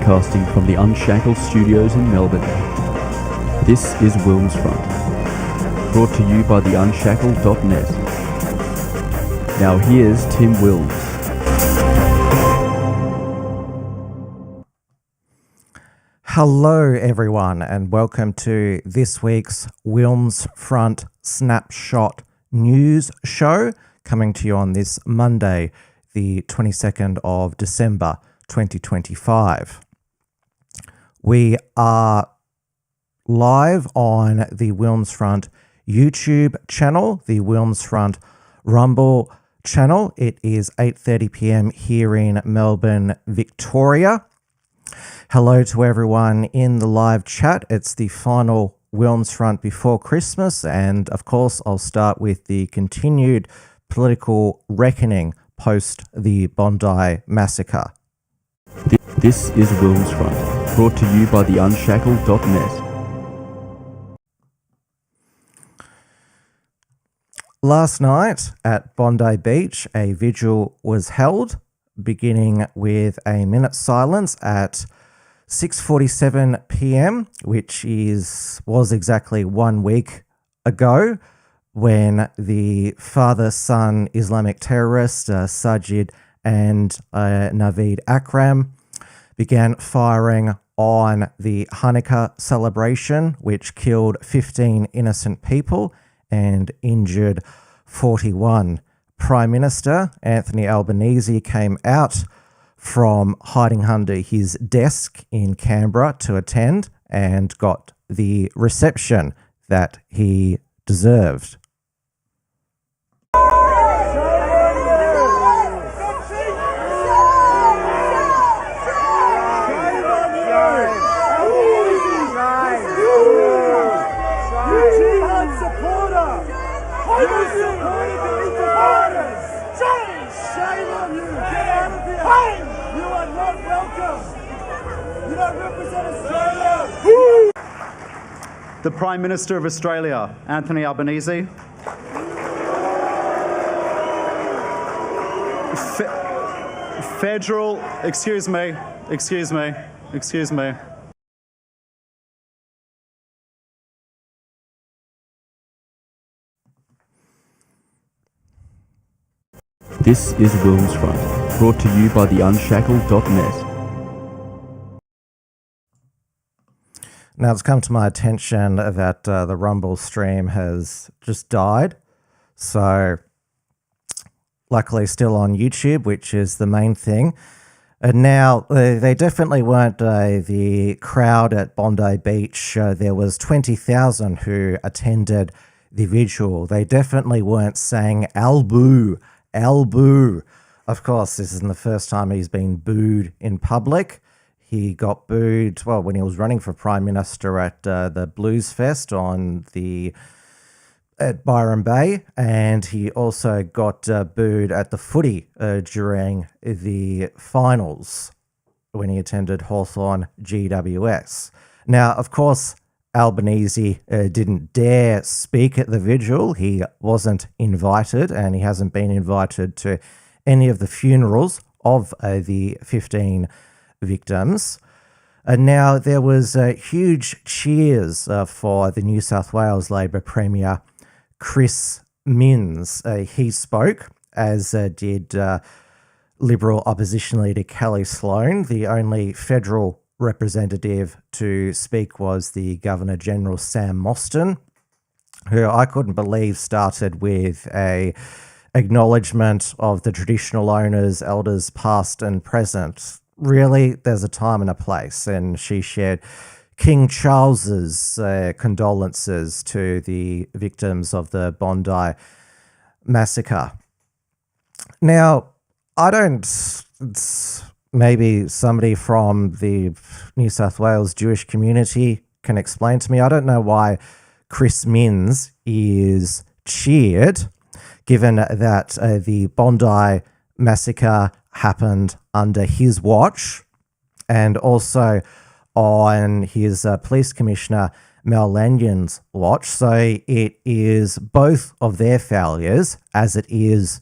broadcasting from the Unshackled Studios in Melbourne. This is WilmsFront, brought to you by the Unshackled.net. Now here's Tim Wilms. Hello everyone and welcome to this week's WilmsFront Snapshot news show, coming to you on this Monday, the 22nd of December 2025. We are live on the WilmsFront YouTube channel, the WilmsFront Rumble channel. It is 8:30 p.m. here in Melbourne, Victoria. Hello to everyone in the live chat. It's the final WilmsFront before Christmas, and of course I'll start with the continued political reckoning post the Bondi Massacre. This is WilmsFront, brought to you by the Unshackled.net. Last night at Bondi Beach, a vigil was held, beginning with a minute's silence at 6:47 p.m, which was exactly 1 week ago, when the father-son Islamic terrorists Sajid and Naveed Akram began firing on the Hanukkah celebration, which killed 15 innocent people and injured 41. Prime Minister Anthony Albanese came out from hiding under his desk in Canberra to attend and got the reception that he deserved. The Prime Minister of Australia, Anthony Albanese. Federal, excuse me. This is WilmsFront, brought to you by the Unshackled.net. Now, it's come to my attention that the Rumble stream has just died. So, luckily still on YouTube, which is the main thing. And now, they definitely weren't the crowd at Bondi Beach. There was 20,000 who attended the vigil. They definitely weren't saying, "Al boo, Al boo." Of course, this isn't the first time he's been booed in public. He got booed, when he was running for Prime Minister at the Blues Fest at Byron Bay, and he also got booed at the footy during the finals when he attended Hawthorn GWS. Now, of course, Albanese didn't dare speak at the vigil. He wasn't invited, and he hasn't been invited to any of the funerals of the 15 victims. Now, there was huge cheers for the New South Wales Labor Premier Chris Minns. He spoke, as did Liberal opposition leader Kelly Sloan. The only federal representative to speak was the Governor-General Sam Mostyn, who I couldn't believe started with a acknowledgement of the traditional owners, elders past and present. Really, there's a time and a place, and she shared King Charles's condolences to the victims of the Bondi Massacre. Now, maybe somebody from the New South Wales Jewish community can explain to me. I don't know why Chris Minns is cheered, given that the Bondi Massacre happened under his watch, and also on his police commissioner Mel Lanyon's watch. So it is both of their failures, as it is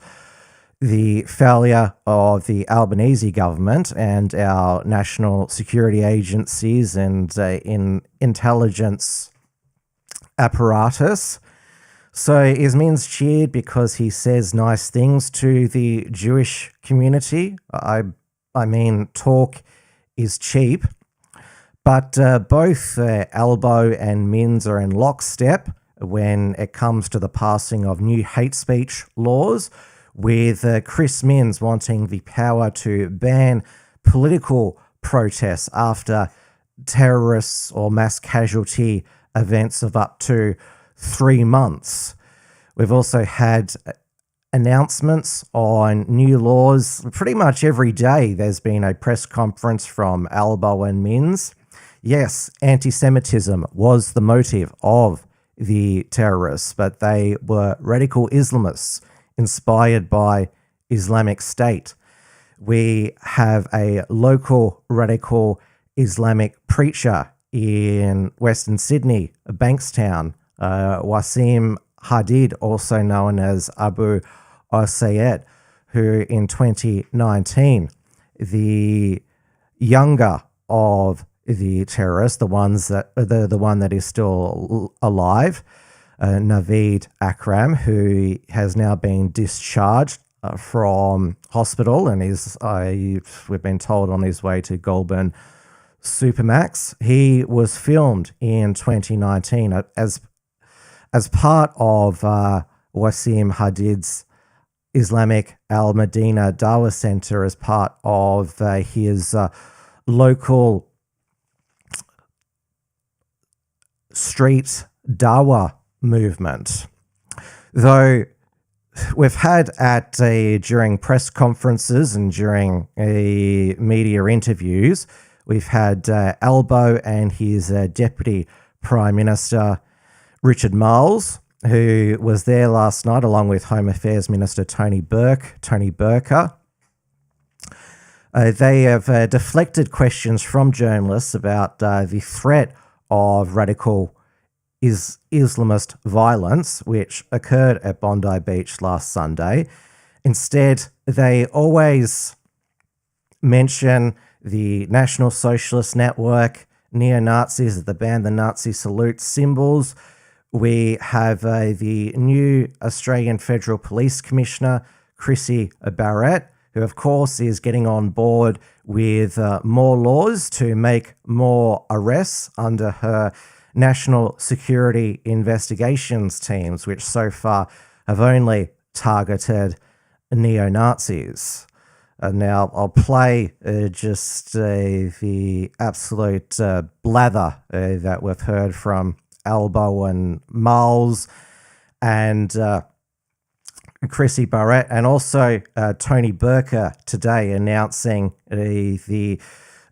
the failure of the Albanese government and our national security agencies and in intelligence apparatus. So is Minns cheered because he says nice things to the Jewish community? I mean, talk is cheap, but both Albo and Minns are in lockstep when it comes to the passing of new hate speech laws, with Chris Minns wanting the power to ban political protests after terrorists or mass casualty events of up to 3 months. We've also had announcements on new laws. Pretty much every day there's been a press conference from Albo and Minns. Yes, anti-Semitism was the motive of the terrorists, but they were radical Islamists inspired by Islamic State. We have a local radical Islamic preacher in Western Sydney, Bankstown, Wasim Hadid, also known as Abu Osayed, who in 2019, the younger of the terrorists, the one that is still alive, Naveed Akram, who has now been discharged from hospital and is, we've been told, on his way to Goulburn Supermax. He was filmed in 2019 as part of Wasim Hadid's Islamic Al Medina Dawah Center, as part of his local street Dawah movement. Though we've had during press conferences and during media interviews, we've had Albo and his Deputy Prime Minister Richard Marles, who was there last night along with Home Affairs Minister Tony Burker. They have deflected questions from journalists about the threat of radical Islamist violence, which occurred at Bondi Beach last Sunday. Instead, they always mention the National Socialist Network, neo-Nazis that banned the Nazi salute symbols. We have the new Australian Federal Police Commissioner, Chrissy Barrett, who of course is getting on board with more laws to make more arrests under her national security investigations teams, which so far have only targeted neo-Nazis. Now, I'll play just the absolute blather that we've heard from Albo and Marles and Chrissy Barrett, and also Tony Burker today announcing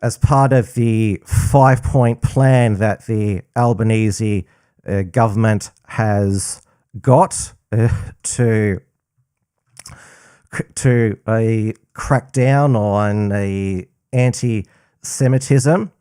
as part of the 5-point plan that the Albanese government has got to a crackdown on anti-Semitism.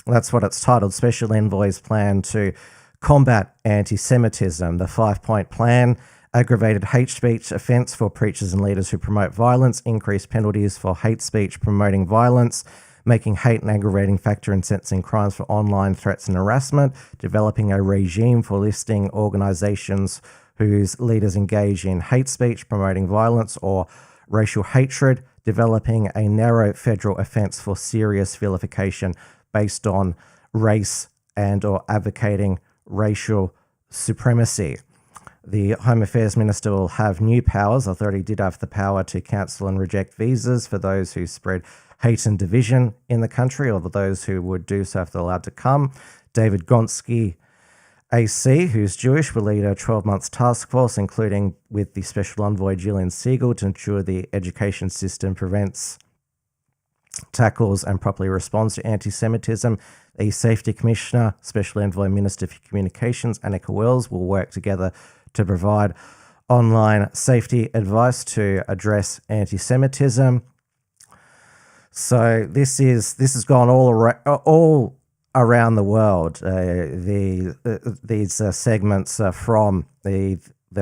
That's what it's titled, Special Envoy's Plan to Combat Anti-Semitism. The 5-point plan: aggravated hate speech offence for preachers and leaders who promote violence, increased penalties for hate speech promoting violence, making hate an aggravating factor in sentencing crimes for online threats and harassment, developing a regime for listing organisations whose leaders engage in hate speech promoting violence or racial hatred, developing a narrow federal offence for serious vilification based on race and or advocating racial supremacy. The Home Affairs Minister will have new powers. Authority did have the power to cancel and reject visas for those who spread hate and division in the country, or for those who would do so if they're allowed to come. David Gonski, AC, who's Jewish, will lead a 12-month task force, including with the Special Envoy Gillian Siegel, to ensure the education system prevents, tackles and properly responds to anti-Semitism. The Safety Commissioner, Special Envoy Minister for Communications, Annika Wells, will work together to provide online safety advice to address anti-Semitism. So this has gone all around the world. These segments from the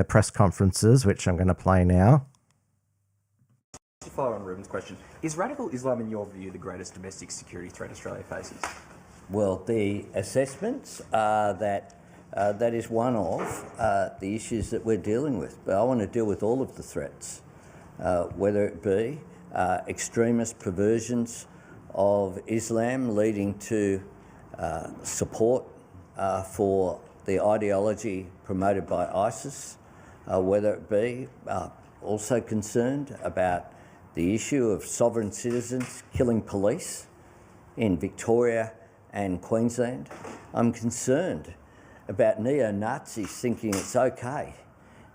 press conferences, which I'm going to play now. To follow on Ruben's question, is radical Islam, in your view, the greatest domestic security threat Australia faces? Well, the assessments are that that is one of the issues that we're dealing with. But I want to deal with all of the threats, whether it be extremist perversions of Islam leading to support for the ideology promoted by ISIS, whether it be also concerned about the issue of sovereign citizens killing police in Victoria and Queensland. I'm concerned about neo-Nazis thinking it's okay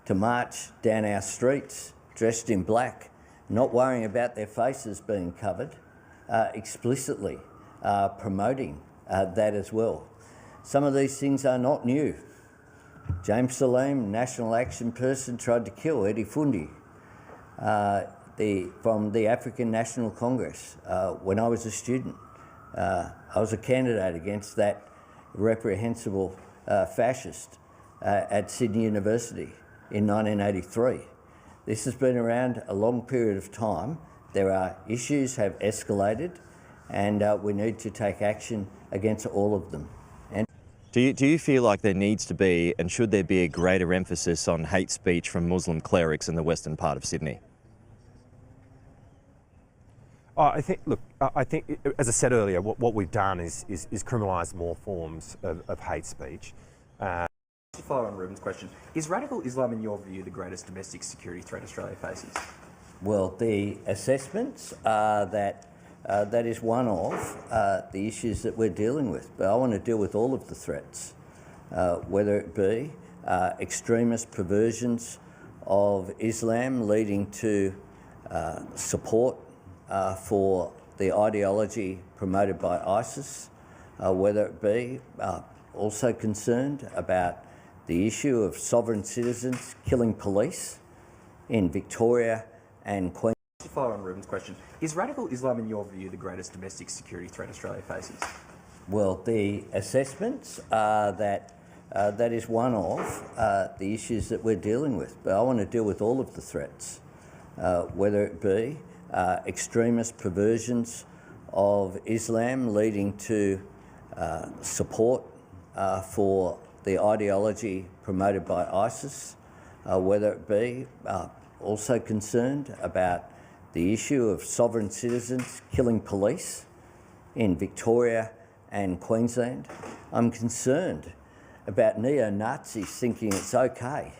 to march down our streets dressed in black, not worrying about their faces being covered, explicitly promoting that as well. Some of these things are not new. James Salim, National Action Person, tried to kill Eddie Fundi from the African National Congress when I was a student. I was a candidate against that reprehensible fascist at Sydney University in 1983. This has been around a long period of time. There are issues have escalated, and we need to take action against all of them. Do you feel like there needs to be, and should there be, a greater emphasis on hate speech from Muslim clerics in the western part of Sydney? I think, as I said earlier, what we've done is criminalise more forms of hate speech. To follow on Ruben's question, is radical Islam, in your view, the greatest domestic security threat Australia faces? Well, the assessments are that that is one of the issues that we're dealing with. But I want to deal with all of the threats, whether it be extremist perversions of Islam leading to support for the ideology promoted by ISIS, whether it be also concerned about the issue of sovereign citizens killing police in Victoria and Queensland. To follow on Ruben's question, is radical Islam, in your view, the greatest domestic security threat Australia faces? Well, the assessments are that that is one of the issues that we're dealing with. But I want to deal with all of the threats, whether it be extremist perversions of Islam leading to support for the ideology promoted by ISIS, whether it be also concerned about the issue of sovereign citizens killing police in Victoria and Queensland. I'm concerned about neo-Nazis thinking it's okay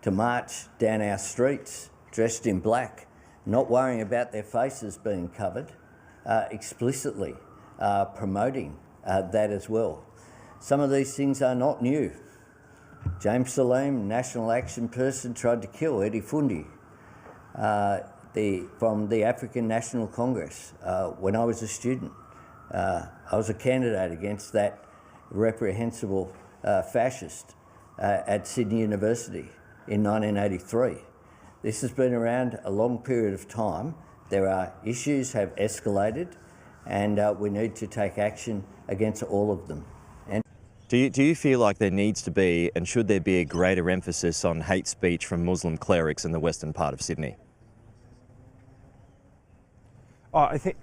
to march down our streets dressed in black, not worrying about their faces being covered, explicitly promoting that as well. Some of these things are not new. James Salim, National Action Person, tried to kill Eddie Fundi from the African National Congress when I was a student. I was a candidate against that reprehensible fascist at Sydney University in 1983. This has been around a long period of time. There are issues have escalated, and we need to take action against all of them. Do you feel like there needs to be, and should there be, a greater emphasis on hate speech from Muslim clerics in the western part of Sydney? I think,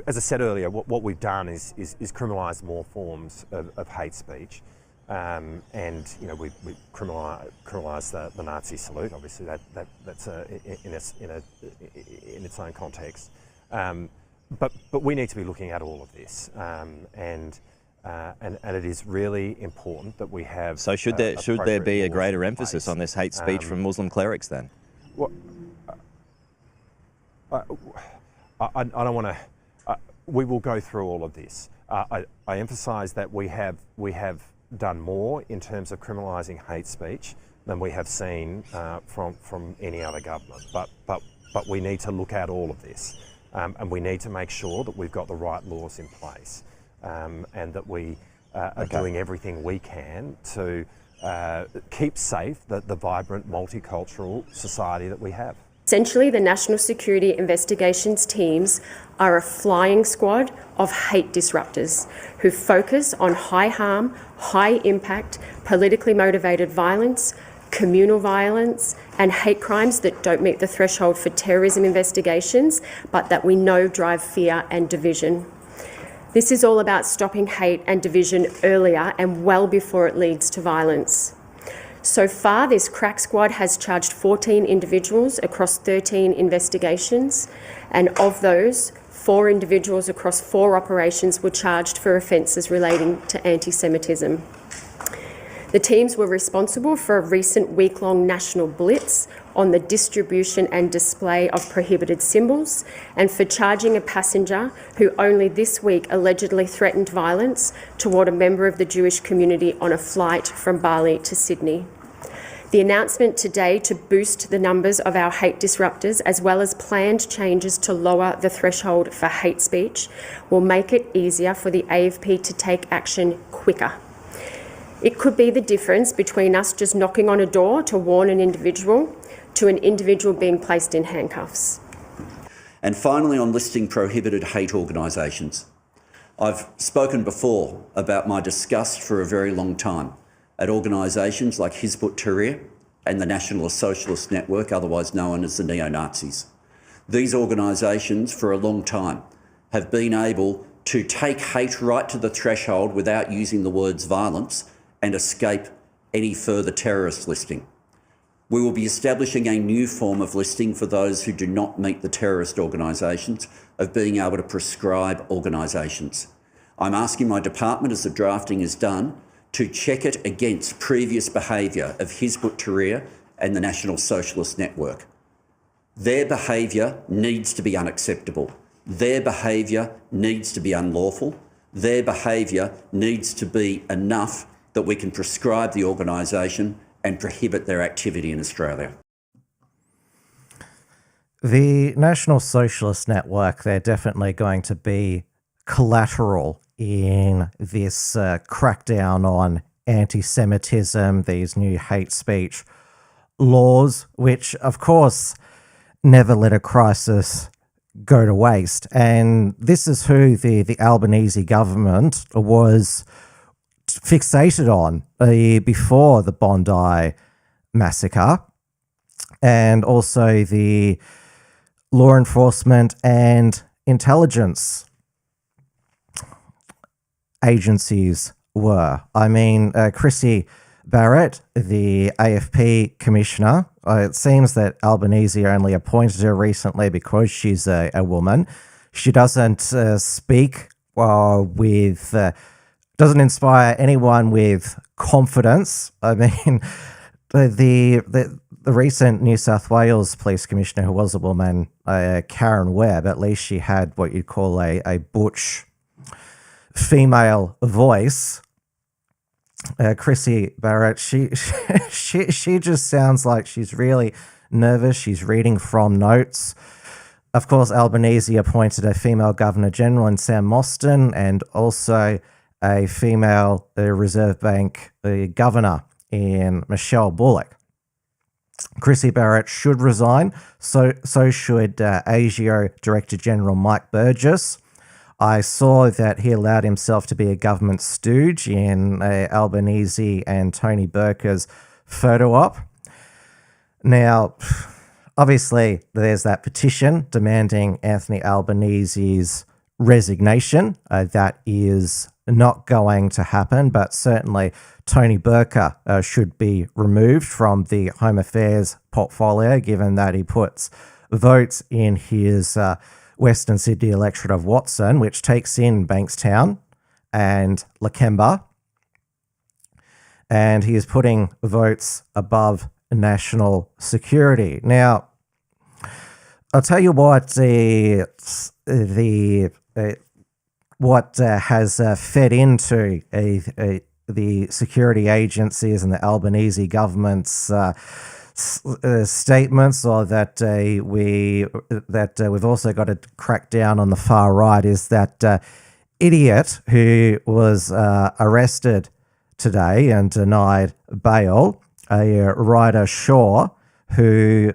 as I said earlier, what we've done is criminalise more forms of hate speech, and we criminalise the Nazi salute. Obviously, that's in its own context, but we need to be looking at all of this, and it is really important that we have. So should there be a greater emphasis on this hate speech from Muslim clerics then? Well, I don't want to. We will go through all of this. I emphasise that we have done more in terms of criminalising hate speech than we have seen from any other government. But we need to look at all of this, and we need to make sure that we've got the right laws in place, and that we are doing everything we can to keep safe the vibrant multicultural society that we have. Essentially, the National Security Investigations teams are a flying squad of hate disruptors who focus on high harm, high impact, politically motivated violence, communal violence, and hate crimes that don't meet the threshold for terrorism investigations, but that we know drive fear and division. This is all about stopping hate and division earlier and well before it leads to violence. So far, this crack squad has charged 14 individuals across 13 investigations, and of those, 4 individuals across 4 operations were charged for offences relating to anti-Semitism. The teams were responsible for a recent week-long national blitz on the distribution and display of prohibited symbols, and for charging a passenger who only this week allegedly threatened violence toward a member of the Jewish community on a flight from Bali to Sydney. The announcement today to boost the numbers of our hate disruptors, as well as planned changes to lower the threshold for hate speech, will make it easier for the AFP to take action quicker. It could be the difference between us just knocking on a door to warn an individual to an individual being placed in handcuffs. And finally, on listing prohibited hate organisations. I've spoken before about my disgust for a very long time at organisations like Hizb ut-Tahrir and the National Socialist Network, otherwise known as the neo-Nazis. These organisations, for a long time, have been able to take hate right to the threshold without using the words violence and escape any further terrorist listing. We will be establishing a new form of listing for those who do not meet the terrorist organisations, of being able to prescribe organisations. I'm asking my department, as the drafting is done, to check it against previous behaviour of Hizb ut-Tahrir and the National Socialist Network. Their behaviour needs to be unacceptable. Their behaviour needs to be unlawful. Their behaviour needs to be enough that we can prescribe the organisation and prohibit their activity in Australia. The National Socialist Network, they're definitely going to be collateral in this crackdown on anti-Semitism, these new hate speech laws, which, of course, never let a crisis go to waste. And this is who the Albanese government was fixated on before the Bondi Massacre, and also the law enforcement and intelligence agencies were. I mean, Chrissy Barrett, the AFP commissioner, it seems that Albanese only appointed her recently because she's a woman. She doesn't speak doesn't inspire anyone with confidence. I mean, the recent New South Wales Police Commissioner, who was a woman, Karen Webb, at least she had what you'd call a butch female voice. Chrissy Barrett, she just sounds like she's really nervous. She's reading from notes. Of course, Albanese appointed a female Governor General in Sam Mostyn, and also a female Reserve Bank governor in Michelle Bullock. Chrissy Barrett should resign. So should ASIO Director General Mike Burgess. I saw that he allowed himself to be a government stooge in Albanese and Tony Burke's photo op. Now, obviously, there's that petition demanding Anthony Albanese's resignation. That is not going to happen, but certainly Tony Burke should be removed from the Home Affairs portfolio, given that he puts votes in his Western Sydney electorate of Watson, which takes in Bankstown and Lakemba, and he is putting votes above national security. Now, I'll tell you what what has fed into the security agencies and the Albanese government's statements, or that we've also got to crack down on the far right, is that idiot who was arrested today and denied bail, a Ryder Shaw, who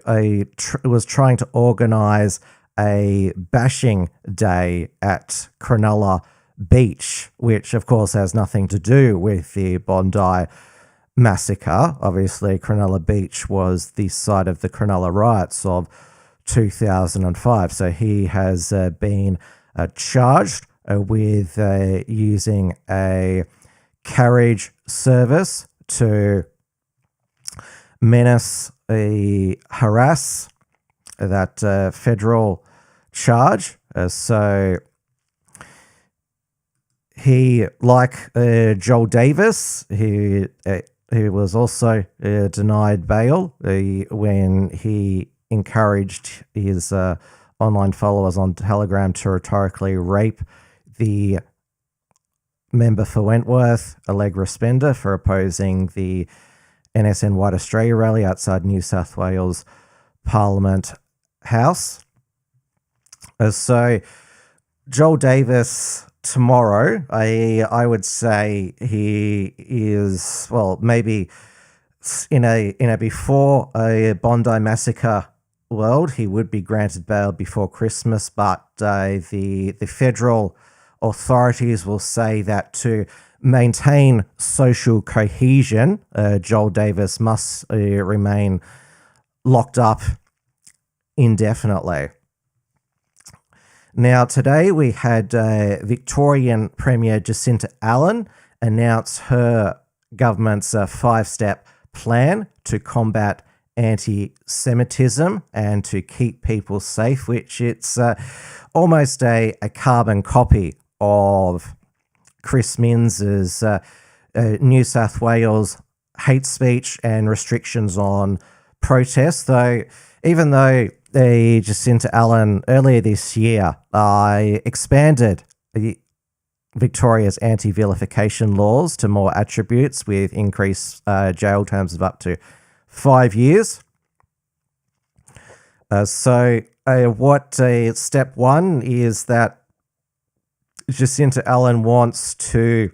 was trying to organise a bashing day at Cronulla Beach, which of course has nothing to do with the Bondi Massacre. Obviously, Cronulla Beach was the site of the Cronulla riots of 2005. So he has been charged with using a carriage service to menace, harass, that federal charge. So he, like Joel Davis, who was also denied bail when he encouraged his online followers on Telegram to rhetorically rape the member for Wentworth, Allegra Spender, for opposing the NSN White Australia rally outside New South Wales Parliament House. So Joel Davis tomorrow, I would say he is, well, maybe in a before a Bondi Massacre world, he would be granted bail before Christmas, but the federal authorities will say that to maintain social cohesion, Joel Davis must remain locked up indefinitely. Now, today we had Victorian Premier Jacinta Allen announce her government's 5-step plan to combat anti-Semitism and to keep people safe, which it's almost a carbon copy of Chris Minns's New South Wales hate speech and restrictions on protests, though even though Jacinta Allen earlier this year expanded Victoria's anti-vilification laws to more attributes with increased jail terms of up to 5 years. What step one is that Jacinta Allen wants to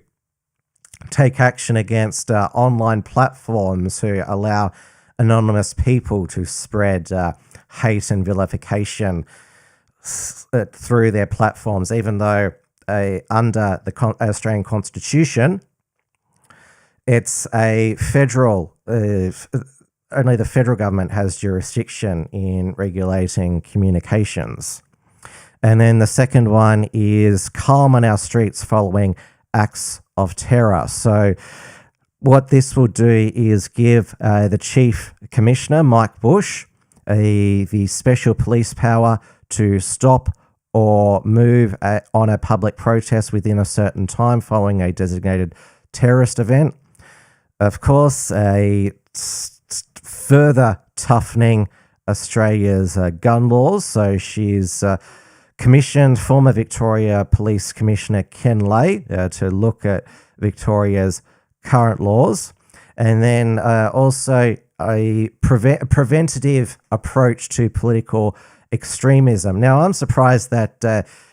take action against online platforms who allow anonymous people to spread hate and vilification through their platforms, even though under the Australian Constitution, it's a federal, only the federal government has jurisdiction in regulating communications. And then the second one is calm on our streets following acts of terror. So what this will do is give the Chief Commissioner, Mike Bush, the special police power to stop or move on a public protest within a certain time following a designated terrorist event. Of course, further toughening Australia's gun laws. So she's commissioned former Victoria Police Commissioner Ken Lay to look at Victoria's current laws, and then also a preventative approach to political extremism. Now, I'm surprised that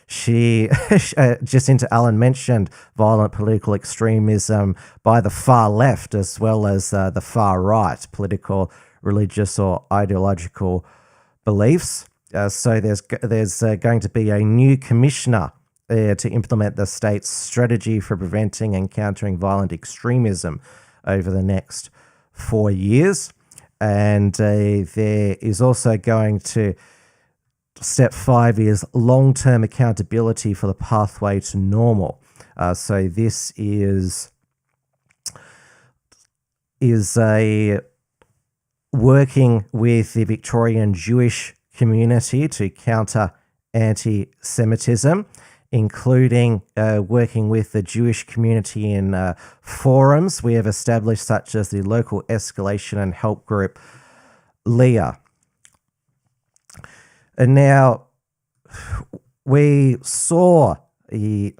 Jacinta Allen mentioned violent political extremism by the far left as well as the far right, political, religious or ideological beliefs. So there's going to be a new commissioner to implement the state's strategy for preventing and countering violent extremism over the next 4 years. And there is also going to, step 5 is long-term accountability for the pathway to normal. So this is a working with the Victorian Jewish community to counter anti-Semitism, including working with the Jewish community in forums we have established, such as the local escalation and help group Leah. And now we saw when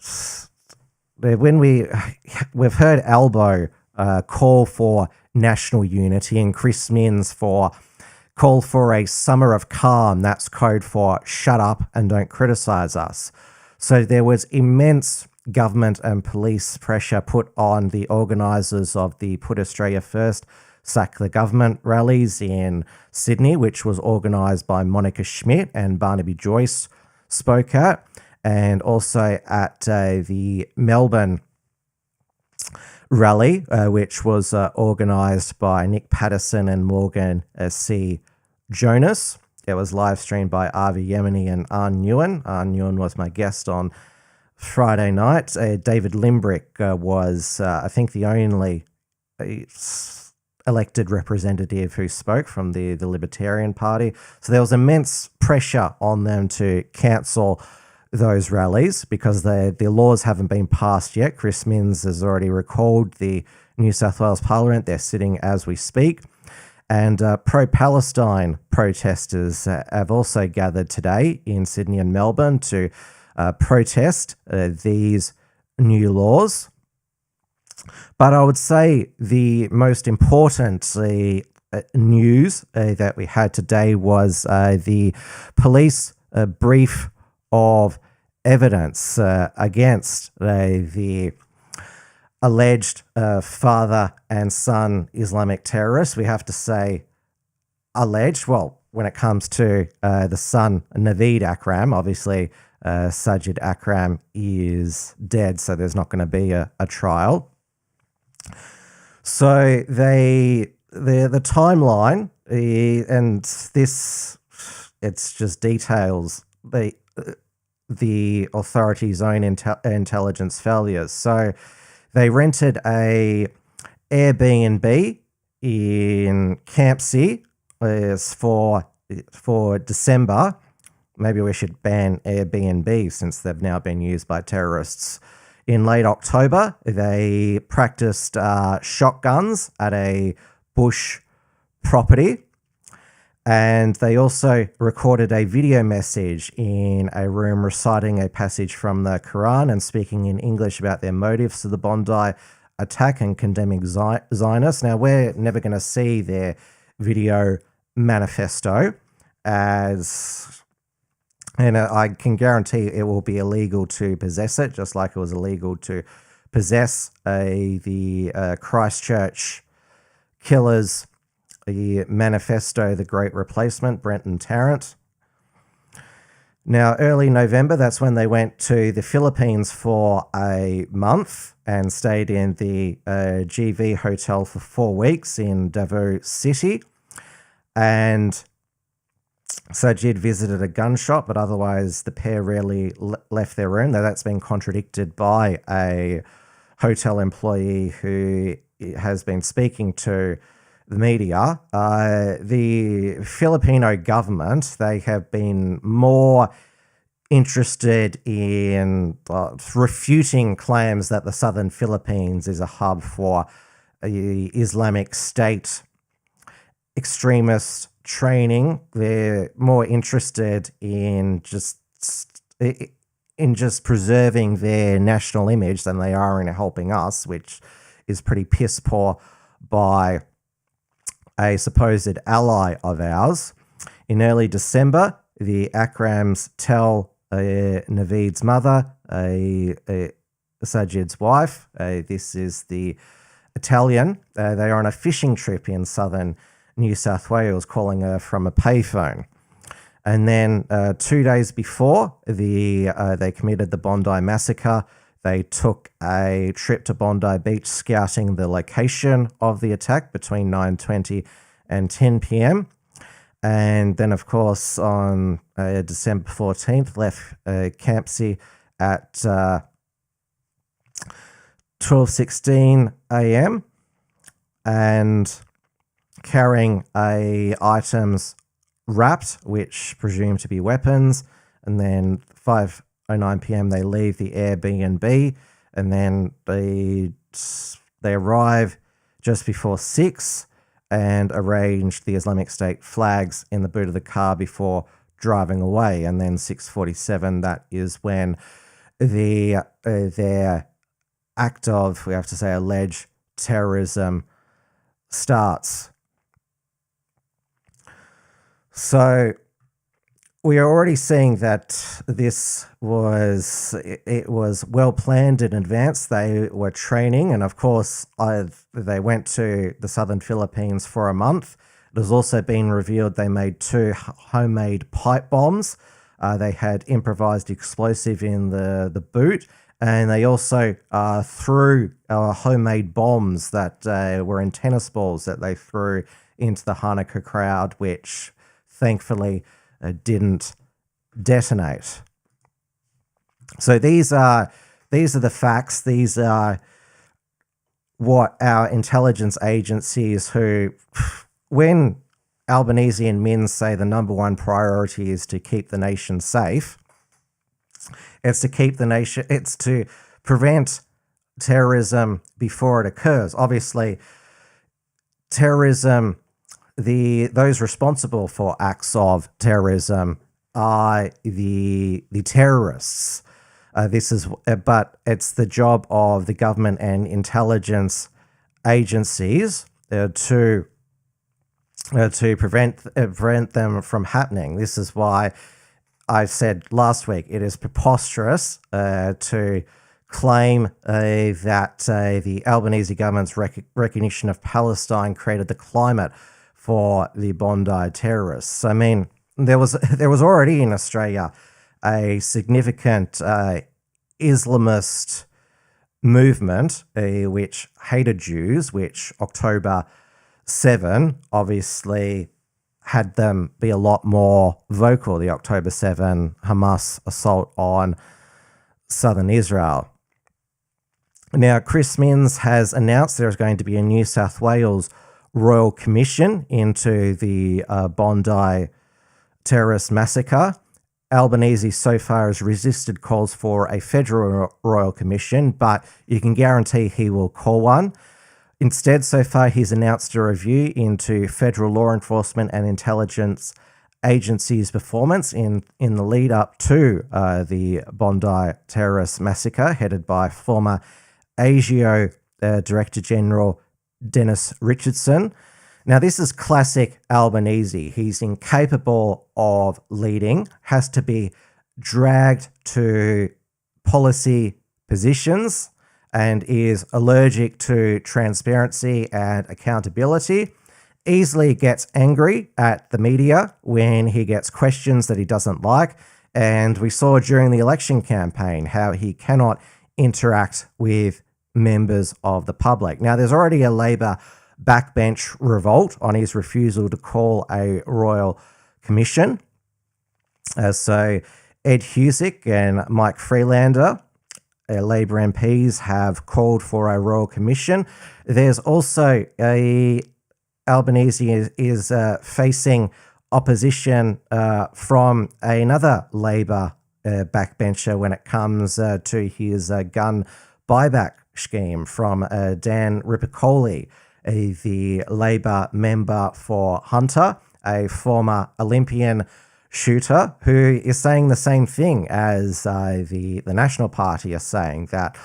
we've heard Albo call for national unity and Chris Minns call for a summer of calm. That's code for shut up and don't criticise us. So there was immense government and police pressure put on the organisers of the Put Australia First, Sack the Government rallies in Sydney, which was organised by Monica Schmidt and Barnaby Joyce spoke at, and also at the Melbourne rally, which was organised by Nick Patterson and Morgan C. Jonas. It was live streamed by Avi Yemeni and Arn Nguyen. Arn Nguyen was my guest on Friday night. David Limbrick was, I think, the only elected representative who spoke from the Libertarian Party. So there was immense pressure on them to cancel those rallies because the laws haven't been passed yet. Chris Minns has already recalled the New South Wales Parliament. They're sitting as we speak. And pro-Palestine protesters have also gathered today in Sydney and Melbourne to protest these new laws. But I would say the most important news that we had today was the police brief of evidence against the alleged father and son Islamic terrorists. We have to say alleged. Well, when it comes to the son Naveed Akram, obviously Sajid Akram is dead, so there's not going to be a trial. So the timeline, and this, it's just details the authorities' own intelligence failures. So they rented a Airbnb in Campsie for December. Maybe we should ban Airbnb since they've now been used by terrorists. In late October, they practiced shotguns at a bush property. And they also recorded a video message in a room reciting a passage from the Quran and speaking in English about their motives to the Bondi attack and condemning Zionists. Now, we're never going to see their video manifesto and I can guarantee it will be illegal to possess it, just like it was illegal to possess the Christchurch killers, the manifesto, The Great Replacement, Brenton Tarrant. Now, early November, that's when they went to the Philippines for a month and stayed in the GV Hotel for 4 weeks in Davao City. And Sajid visited a gun shop, but otherwise the pair rarely left their room. Now, that's been contradicted by a hotel employee who has been speaking to the media. The Filipino government, they have been more interested in refuting claims that the southern Philippines is a hub for Islamic State extremist training. They're more interested in just preserving their national image than they are in helping us, which is pretty piss poor by a supposed ally of ours. In early December, the Akrams tell Naveed's mother, Sajid's wife, this is the Italian, they are on a fishing trip in southern New South Wales, calling her from a payphone. And then 2 days before they committed the Bondi Massacre, they took a trip to Bondi Beach scouting the location of the attack between 9:20 and 10 p.m. And then, of course, on December 14th, left Campsie at 12:16 a.m. and carrying items wrapped, which presumed to be weapons. And then 5:09 p.m. they leave the Airbnb, and then they arrive just before 6 and arrange the Islamic State flags in the boot of the car before driving away. And then 6:47, that is when their act of, we have to say, alleged terrorism starts. So we are already seeing that this was well planned in advance. They were training, and of course, they went to the southern Philippines for a month. It has also been revealed they made 2 homemade pipe bombs. They had improvised explosive in the boot, And they also threw homemade bombs that were in tennis balls that they threw into the Hanukkah crowd, which thankfully didn't detonate. So these are the facts. These are what our intelligence agencies, who, when Albanese and Minns say the number one priority is to keep the nation safe, it's to prevent terrorism before it occurs. Obviously, terrorism, those responsible for acts of terrorism are the terrorists. But it's the job of the government and intelligence agencies to prevent them from happening. This is why I said last week it is preposterous to claim that the Albanese government's recognition of Palestine created the climate for the Bondi terrorists. I mean, there was already in Australia a significant Islamist movement which hated Jews, which October 7 obviously had them be a lot more vocal, the October 7 Hamas assault on southern Israel. Now, Chris Minns has announced there is going to be a New South Wales Royal Commission into the Bondi terrorist massacre. Albanese so far has resisted calls for a federal royal commission, but you can guarantee he will call one. Instead, so far, he's announced a review into federal law enforcement and intelligence agencies' performance in the lead up to the Bondi terrorist massacre, headed by former ASIO Director General Dennis Richardson. Now, this is classic Albanese. He's incapable of leading, has to be dragged to policy positions, and is allergic to transparency and accountability. Easily gets angry at the media when he gets questions that he doesn't like. And we saw during the election campaign how he cannot interact with members of the public. Now, there's already a Labor backbench revolt on his refusal to call a royal commission. So Ed Husick and Mike Freelander, Labor MPs, have called for a royal commission. There's also Albanese is facing opposition from another Labor backbencher when it comes to his gun buyback scheme, from Dan Ripicoli, the Labor member for Hunter, a former Olympian shooter, who is saying the same thing as the National Party are saying, that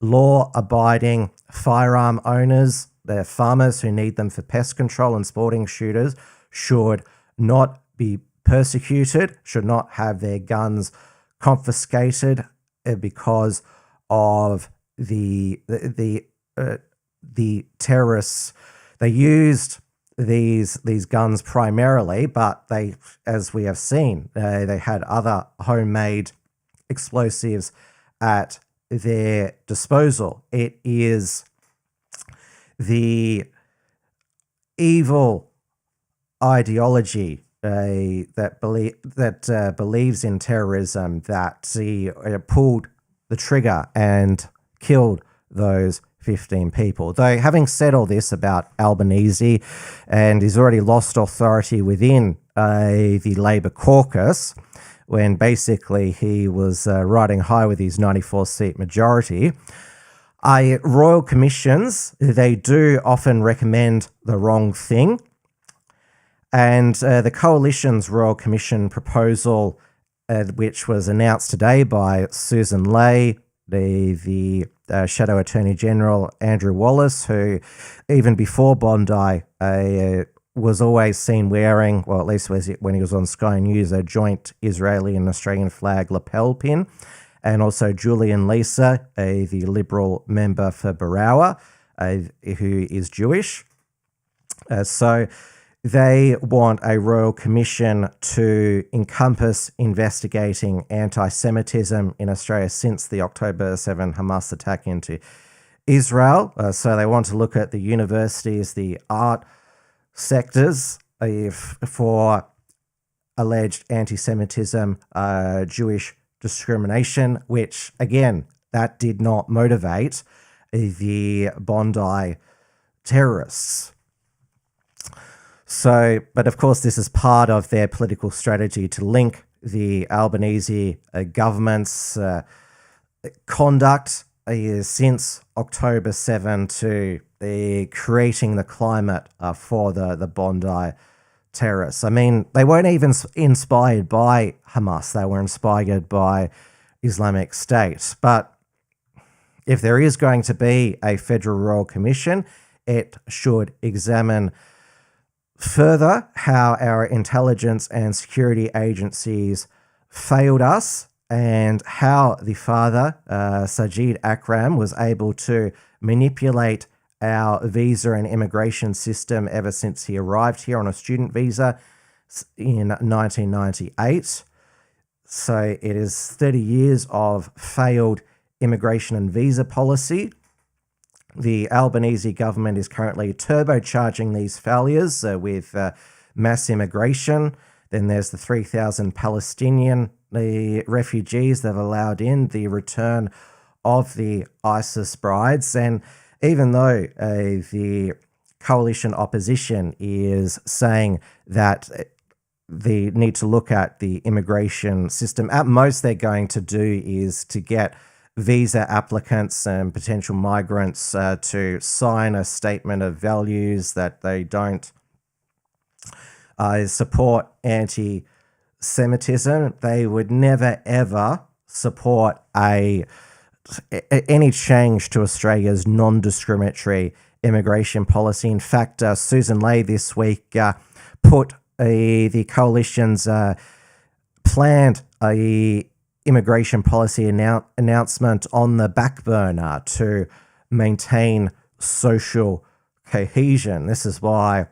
law-abiding firearm owners, they're farmers who need them for pest control, and sporting shooters should not be persecuted, should not have their guns confiscated because of the terrorists. They used these guns primarily, but they, as we have seen, they had other homemade explosives at their disposal. It is the evil ideology that believes in terrorism that he pulled the trigger and killed those 15 people. Though, having said all this about Albanese, and he's already lost authority within the Labor caucus, when basically he was riding high with his 94-seat majority, royal commissions, they do often recommend the wrong thing. And the Coalition's Royal Commission proposal, which was announced today by Susan Ley, the Shadow Attorney General Andrew Wallace, who even before Bondi was always seen wearing, well, at least when he was on Sky News, a joint Israeli and Australian flag lapel pin, and also Julian Lisa, the Liberal member for Barawa, who is Jewish. So They want a royal commission to encompass investigating anti-Semitism in Australia since the October 7 Hamas attack into Israel. So they want to look at the universities, the art sectors for alleged anti-Semitism, Jewish discrimination, which, again, that did not motivate the Bondi terrorists. So, but of course, this is part of their political strategy to link the Albanese government's conduct since October 7 to creating the climate for the Bondi terrorists. I mean, they weren't even inspired by Hamas. They were inspired by Islamic State. But if there is going to be a Federal Royal Commission, it should examine further how our intelligence and security agencies failed us and how the father, Sajid Akram, was able to manipulate our visa and immigration system ever since he arrived here on a student visa in 1998. So it is 30 years of failed immigration and visa policy. The Albanese government is currently turbocharging these failures with mass immigration. Then there's the 3,000 Palestinian refugees that have allowed in the return of the ISIS brides. And even though the coalition opposition is saying that they need to look at the immigration system, at most they're going to do is to get visa applicants and potential migrants to sign a statement of values that they don't support anti-Semitism. They would never, ever support any change to Australia's non-discriminatory immigration policy. In fact, Susan Ley this week put the coalition's planned immigration policy announcement on the back burner to maintain social cohesion. This is why,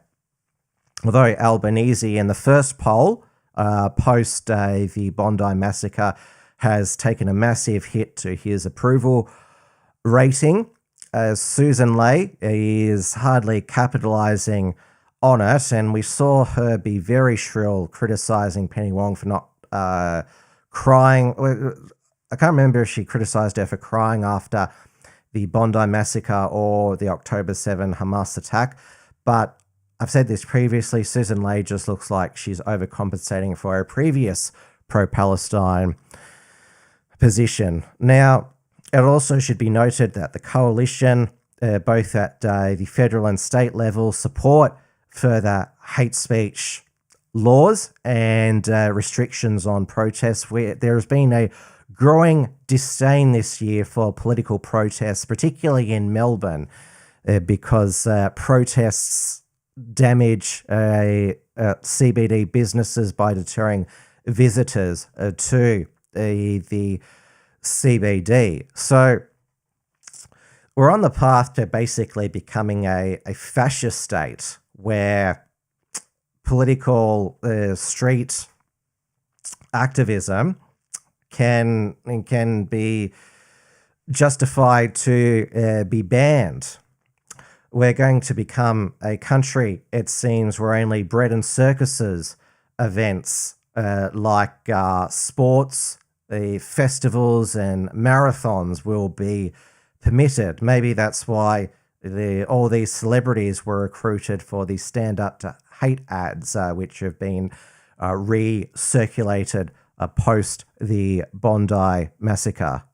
although Albanese in the first poll post the Bondi Massacre has taken a massive hit to his approval rating, Susan Ley is hardly capitalising on it, and we saw her be very shrill criticising Penny Wong for not crying. I can't remember if she criticised her for crying after the Bondi Massacre or the October 7 Hamas attack, but I've said this previously, Susan Ley just looks like she's overcompensating for her previous pro-Palestine position. Now, it also should be noted that the coalition, both at the federal and state level, support further hate speech laws and restrictions on protests. Where there has been a growing disdain this year for political protests, particularly in Melbourne, because protests damage CBD businesses by deterring visitors to the CBD. So we're on the path to basically becoming a fascist state where political street activism can be justified to be banned. We're going to become a country, it seems, where only bread and circuses events like sports, festivals and marathons will be permitted. Maybe that's why all these celebrities were recruited for the Stand Up to Hate ads, which have been recirculated post the Bondi Massacre.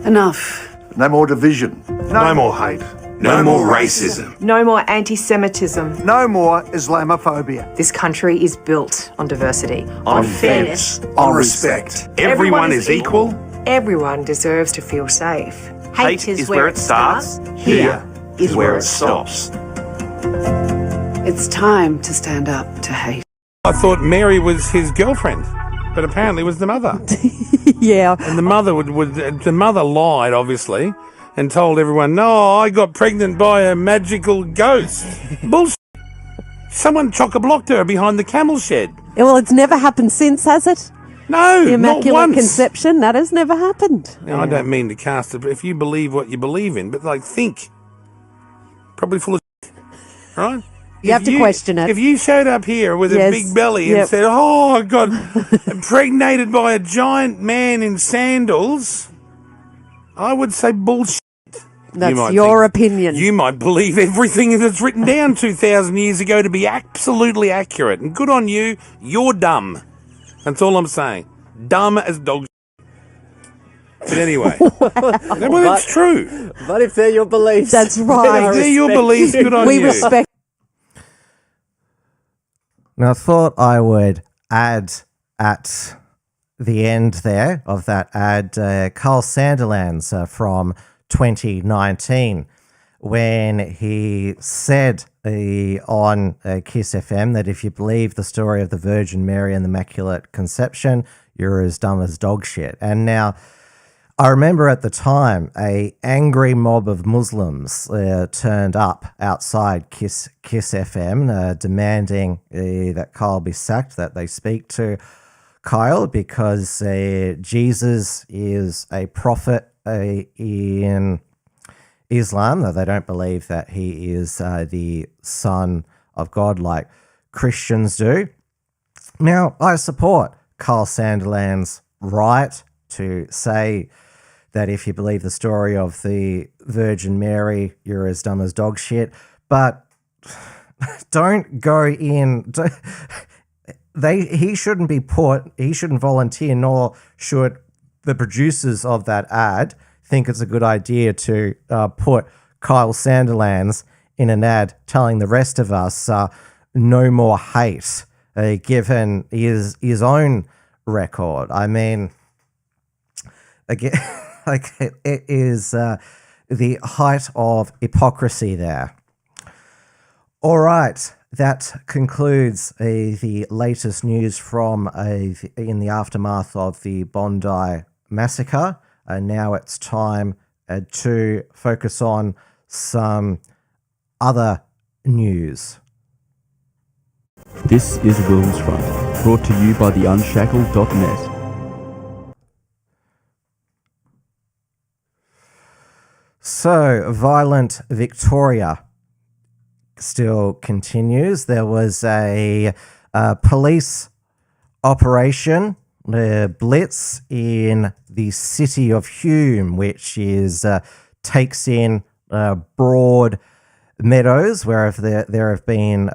Enough. No more division. No more hate. No more racism. No more anti-Semitism. No more Islamophobia. This country is built on diversity, on fairness, on respect. Everyone is equal. Everyone deserves to feel safe. Hate is where it starts. Here is where it stops. It's time to stand up to hate. I thought Mary was his girlfriend, but apparently it was the mother. Yeah. And the mother the mother lied, obviously, and told everyone, no, I got pregnant by a magical ghost. Bullshit. Someone chock-a-blocked her behind the camel shed. Well, it's never happened since, has it? No, The not Immaculate once. Conception, that has never happened. Now, I don't mean to cast it, but if you believe what you believe in, but like think. Probably full of shit, right? You have to question it. If you showed up here with Yes, a big belly yep. and said, "Oh, I got impregnated by a giant man in sandals," I would say bullshit. That's your opinion. You might believe everything that's written down 2,000 years ago to be absolutely accurate. And good on you, you're dumb. That's all I'm saying. Dumb as dog shit. But anyway, well, it's true. But if they're your beliefs, That's right. If they're your beliefs, good on We you. respect. Now, I thought I would add at the end there of that ad Carl Sandilands from 2019 when he said on Kiss FM that if you believe the story of the Virgin Mary and the Immaculate Conception, you're as dumb as dog shit. And now, I remember at the time a angry mob of Muslims turned up outside Kiss FM demanding that Kyle be sacked, that they speak to Kyle because Jesus is a prophet in Islam, though they don't believe that he is the son of God like Christians do. Now, I support Kyle Sandilands' right to say that if you believe the story of the Virgin Mary, you're as dumb as dog shit. But don't go in. He shouldn't be he shouldn't volunteer, nor should the producers of that ad think it's a good idea to put Kyle Sandilands in an ad telling the rest of us no more hate, given his own record. I mean, again, like it is the height of hypocrisy there. All right, that concludes the latest news from in the aftermath of the Bondi Massacre. Now it's time to focus on some other news. This is WilmsFront, brought to you by the Unshackled.net. So, violent Victoria still continues. There was a police operation, blitz, in the city of Hume, which is takes in broad meadows, where there have been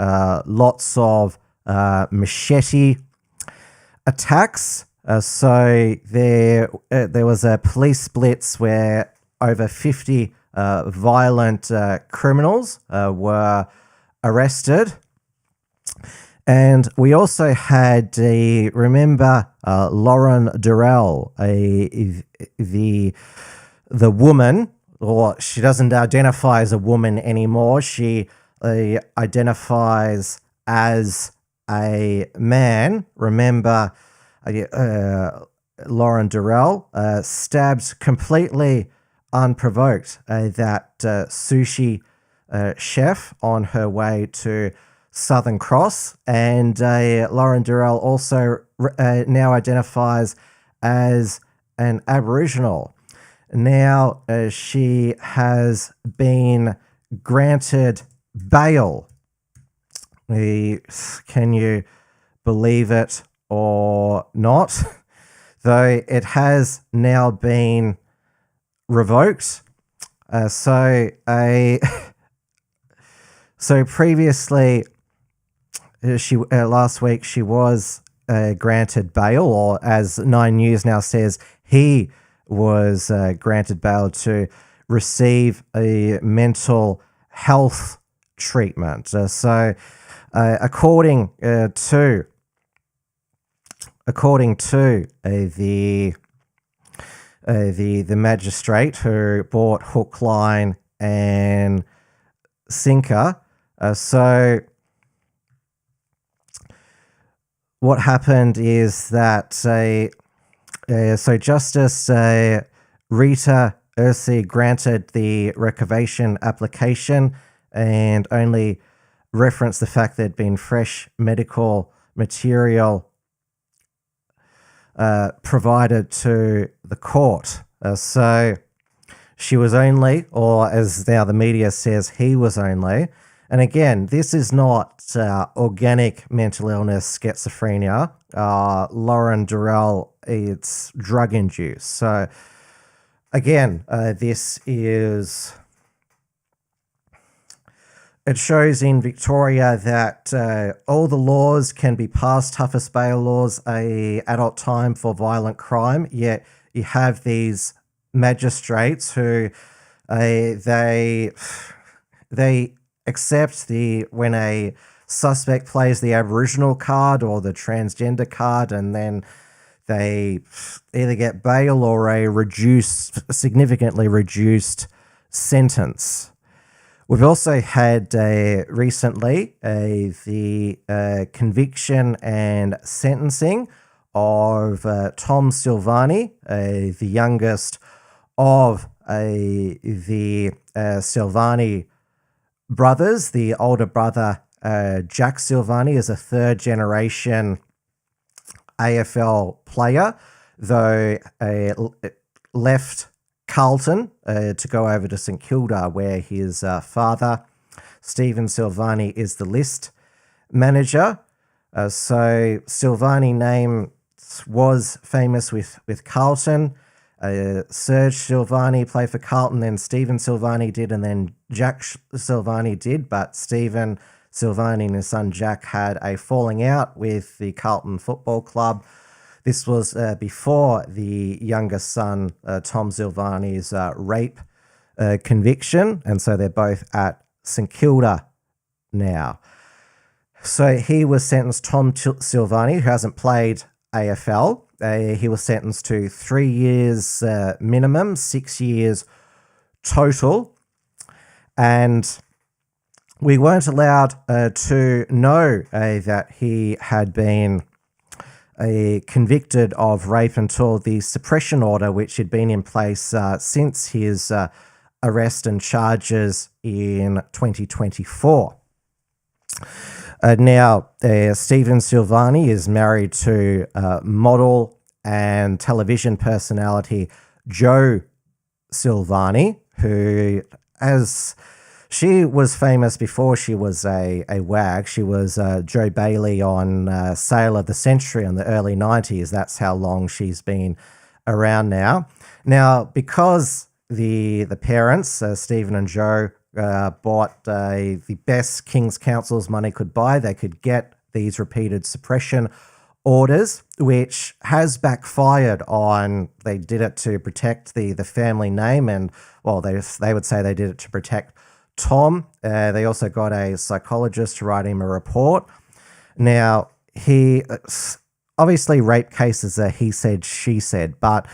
lots of machete attacks. So there was a police blitz where over 50 violent criminals were arrested. And we also had remember Lauren Durrell, the woman, or she doesn't identify as a woman anymore. She identifies as a man. Remember Lauren Durrell stabbed completely unprovoked that sushi chef on her way to Southern Cross, and Lauren Durrell also now identifies as an Aboriginal. Now she has been granted bail. Can you believe it or not? Though it has now been revoked. So previously, she last week she was granted bail, or as 9 News now says, he was granted bail to receive a mental health treatment. According to the magistrate who bought hook, line, and sinker. So what happened is that Justice Rita Ursi granted the recavation application and only referenced the fact there'd been fresh medical material provided to the court. So she was only, or as now the media says, he was only. And again, this is not organic mental illness, schizophrenia. Lauren Durrell, it's drug induced. So again, this is... It shows in Victoria that all the laws can be passed, toughest bail laws, adult time for violent crime, yet you have these magistrates who they accept when a suspect plays the Aboriginal card or the transgender card, and then they either get bail or a significantly reduced sentence. We've also had recently the conviction and sentencing of Tom Silvani, the youngest of the Silvani brothers. The older brother, Jack Silvani, is a third-generation AFL player, though left Carlton to go over to St Kilda, where his father, Stephen Silvani, is the list manager. So Silvani name was famous with Carlton. Serge Silvani played for Carlton, then Stephen Silvani did, and then Jack Silvani did. But Stephen Silvani and his son Jack had a falling out with the Carlton Football Club. This was before the youngest son, Tom Silvani's rape conviction, and so they're both at St Kilda now. So he was sentenced, Tom Silvani, who hasn't played AFL. He was sentenced to 3 years minimum, 6 years total, and we weren't allowed to know that he had been convicted of rape until the suppression order, which had been in place since his arrest and charges in 2024. Now, Stephen Silvani is married to model and television personality Jo Silvani, who, as she was famous before she was a wag. She was Joe Bailey on Sale of the Century in the early 90s. That's how long she's been around now. Now, because the parents, Stephen and Joe, bought the best King's Council's money could buy, they could get these repeated suppression orders, which has backfired on, they did it to protect the family name, and, well, they would say they did it to protect Tom. They also got a psychologist to write him a report. Now, he obviously rape cases are he said, she said, but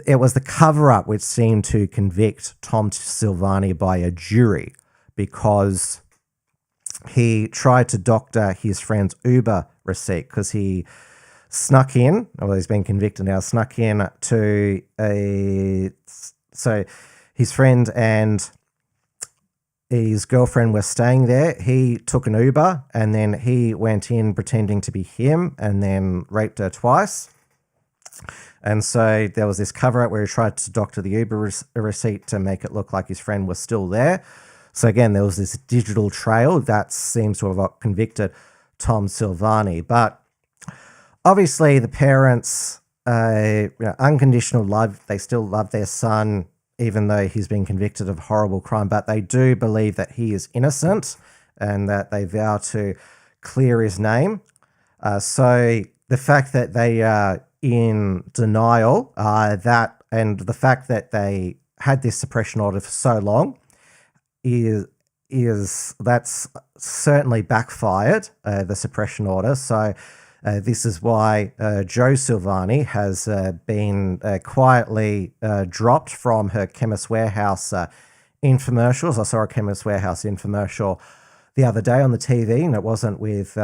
it was the cover-up which seemed to convict Tom Silvani by a jury because he tried to doctor his friend's Uber receipt because he snuck in, well, he's been convicted now, snuck in to so his friend and his girlfriend were staying there. He took an Uber and then he went in pretending to be him and then raped her twice. And so there was this cover-up where he tried to doctor the Uber receipt to make it look like his friend was still there. So again, there was this digital trail that seems to have convicted Tom Silvani. But obviously the parents, unconditional love, they still love their son, even though he's been convicted of horrible crime, but they do believe that he is innocent and that they vow to clear his name. So the fact that they are in denial, and the fact that they had this suppression order for so long is that's certainly backfired, the suppression order. So this is why Jo Silvani has been quietly dropped from her Chemist Warehouse infomercials. I saw a Chemist Warehouse infomercial the other day on the TV, and it wasn't with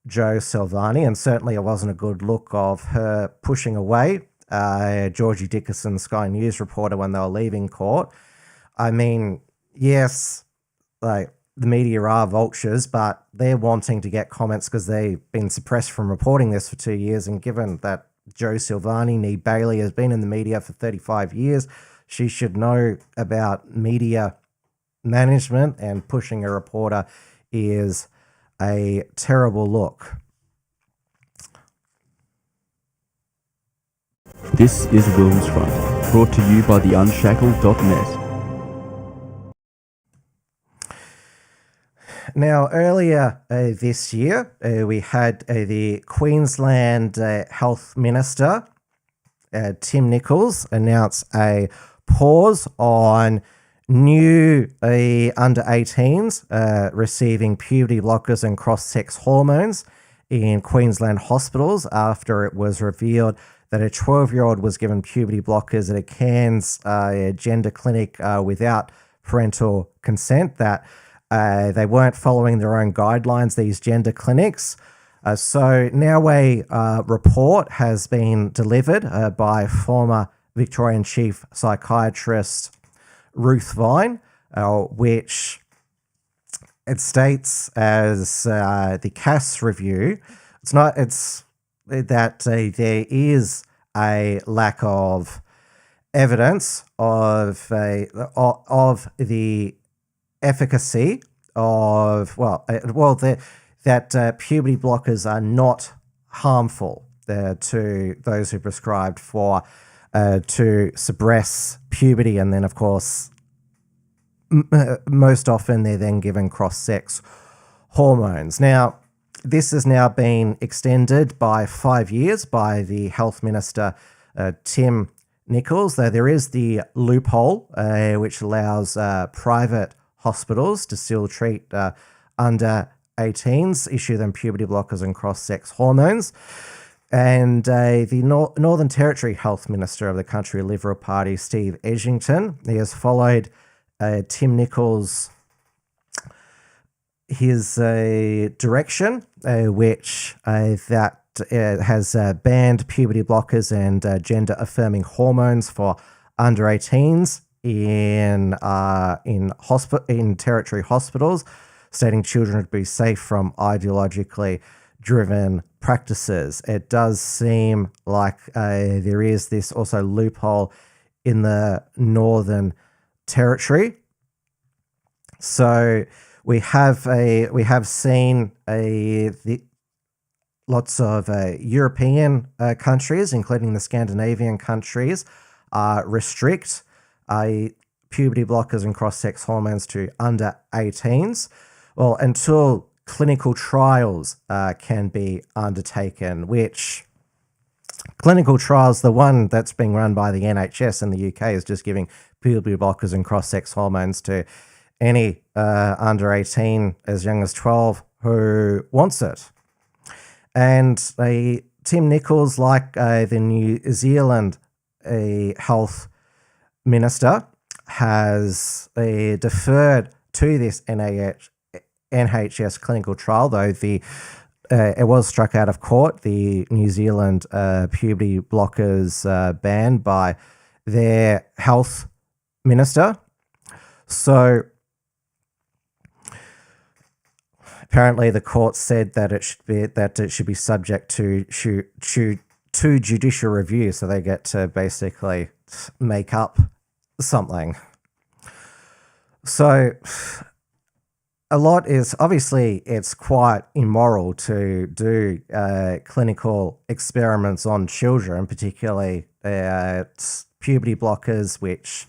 Jo Silvani, and certainly it wasn't a good look of her pushing away Georgie Dickinson, Sky News reporter, when they were leaving court. I mean, yes, like the media are vultures, but they're wanting to get comments because they've been suppressed from reporting this for 2 years. And given that Joe Silvani, nee Bailey, has been in the media for 35 years, she should know about media management, and pushing a reporter is a terrible look. This is WilmsFront, brought to you by the Unshackled.net. Now, earlier this year, we had the Queensland Health Minister, Tim Nicholls, announce a pause on new under 18s receiving puberty blockers and cross-sex hormones in Queensland hospitals after it was revealed that a 12-year-old was given puberty blockers at a Cairns gender clinic without parental consent, that they weren't following their own guidelines, these gender clinics. So now a report has been delivered by former Victorian Chief Psychiatrist Ruth Vine, which it states as the Cass review. It's that there is a lack of evidence of the efficacy of that puberty blockers are not harmful to those who are prescribed for to suppress puberty, and then of course most often they're then given cross-sex hormones. Now, this has now been extended by 5 years by the Health Minister, Tim Nicholls, though there is the loophole which allows private hospitals to still treat under 18s, issue them puberty blockers and cross-sex hormones. And the Northern Territory Health Minister of the country Liberal Party, Steve Edgington, he has followed Tim Nicholls' his direction, which that has banned puberty blockers and gender-affirming hormones for under 18s in territory hospitals, stating children would be safe from ideologically driven practices. It does seem like there is this also loophole in the Northern Territory. So we have seen lots of European countries, including the Scandinavian countries, restrict puberty blockers and cross-sex hormones to under 18s. Well, until clinical trials can be undertaken, which clinical trials, the one that's being run by the NHS in the UK, is just giving puberty blockers and cross-sex hormones to any under 18 as young as 12 who wants it. And Tim Nicholls, like the New Zealand health minister, has deferred to this NHS clinical trial, though it was struck out of court, the New Zealand puberty blockers ban by their health minister. So apparently the court said that it should be subject to judicial review, so they get to basically make up something. So a lot is, obviously it's quite immoral to do clinical experiments on children, particularly puberty blockers, which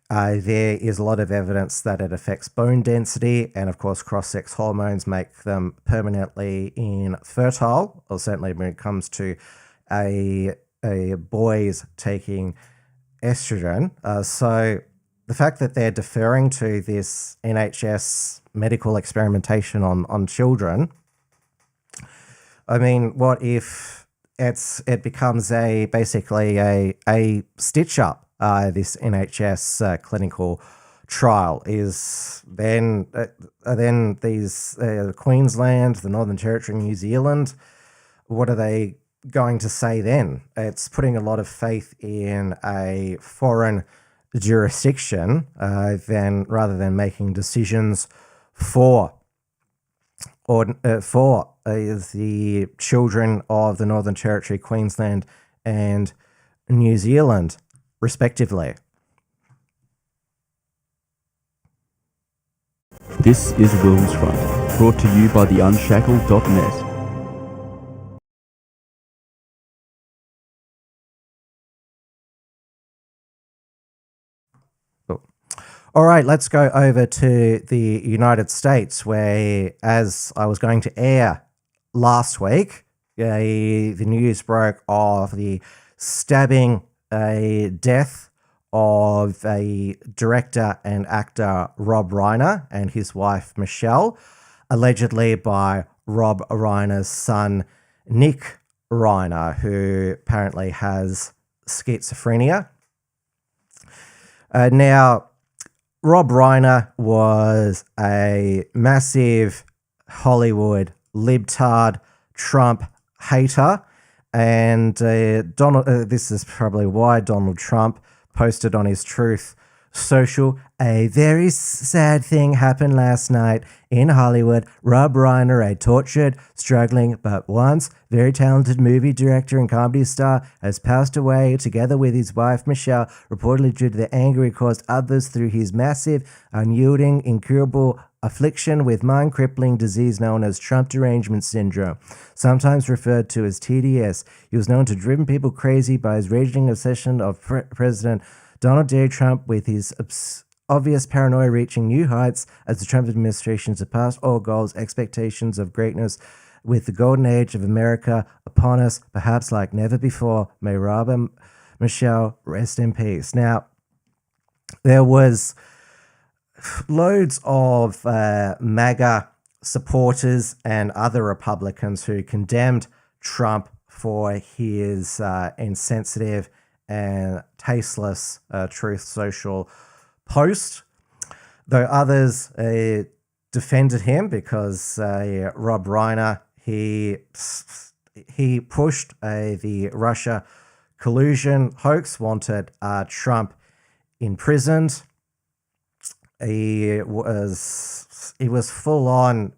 there is a lot of evidence that it affects bone density, and of course cross-sex hormones make them permanently infertile, or certainly when it comes to a boys taking estrogen. So the fact that they're deferring to this NHS medical experimentation on children, I mean, what if it becomes basically a stitch up? This NHS clinical trial is then these Queensland, the Northern Territory, New Zealand, what are they going to say then? It's putting a lot of faith in a foreign jurisdiction rather than making decisions for the children of the Northern Territory, Queensland, and New Zealand, respectively. This is WilmsFront, brought to you by the Unshackled.net. All right, let's go over to the United States, where, as I was going to air last week, the news broke of the stabbing death of a director and actor, Rob Reiner, and his wife, Michelle, allegedly by Rob Reiner's son, Nick Reiner, who apparently has schizophrenia. Now, Rob Reiner was a massive Hollywood libtard, Trump hater, and this is probably why Donald Trump posted on his Truth Social, "A very sad thing happened last night in Hollywood. Rob Reiner, a tortured, struggling, but once very talented movie director and comedy star, has passed away together with his wife Michelle, reportedly due to the anger he caused others through his massive, unyielding, incurable affliction with mind-crippling disease known as Trump derangement syndrome, sometimes referred to as TDS. He was known to have driven people crazy by his raging obsession of President Donald J. Trump, with his obvious paranoia reaching new heights as the Trump administration surpassed all goals, expectations of greatness, with the golden age of America upon us, perhaps like never before. May Rob and Michelle rest in peace." Now, there was loads of MAGA supporters and other Republicans who condemned Trump for his insensitive and tasteless Truth Social post, though others defended him because Rob Reiner, he pushed the Russia collusion hoax, wanted Trump imprisoned. He was full on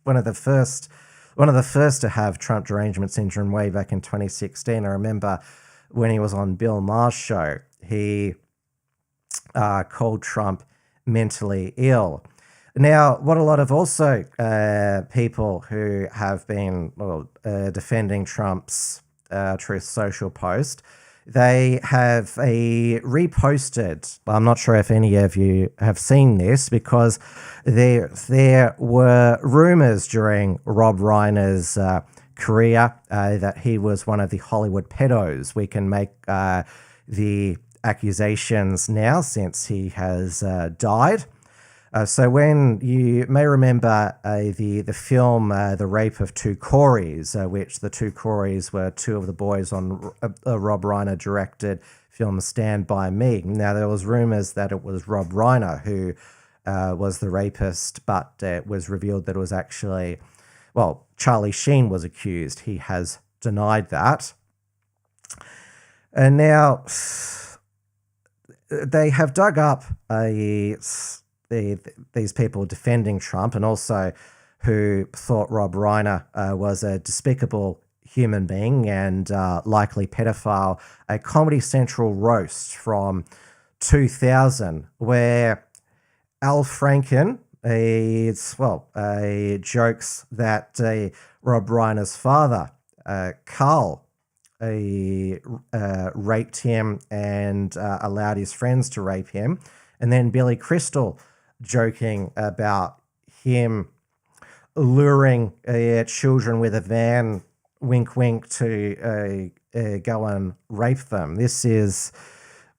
one of the first to have Trump derangement syndrome way back in 2016. I remember when he was on Bill Maher's show, he called Trump mentally ill. Now, what a lot of also people who have been defending Trump's Truth Social post, they have reposted. I'm not sure if any of you have seen this, because there were rumors during Rob Reiner's career that he was one of the Hollywood pedos. We can make the accusations now since he has died. So when you may remember the film The Rape of Two Coreys, which the two Coreys were two of the boys on Rob Reiner directed film Stand By Me. Now, there was rumors that it was Rob Reiner who was the rapist, but it was revealed that it was actually, well, Charlie Sheen was accused. He has denied that. And now they have dug up these people defending Trump, and also who thought Rob Reiner was a despicable human being and likely pedophile, a Comedy Central roast from 2000 where Al Franken jokes that Rob Reiner's father, Carl, raped him and allowed his friends to rape him, and then Billy Crystal joking about him luring children with a van, wink wink, to go and rape them. This is,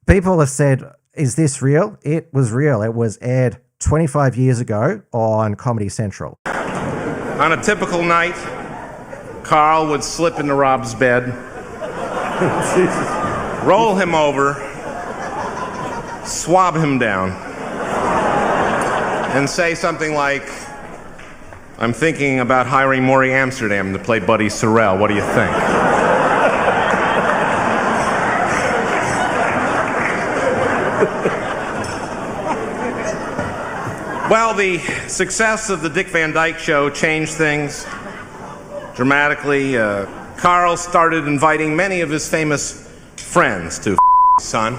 people have said, is this real? It was real. It was aired 25 years ago on Comedy Central. On a typical night, Carl would slip into Rob's bed, roll him over, swab him down, and say something like, "I'm thinking about hiring Maury Amsterdam to play Buddy Sorrell. What do you think?" Well, the success of the Dick Van Dyke Show changed things dramatically. Carl started inviting many of his famous friends to son.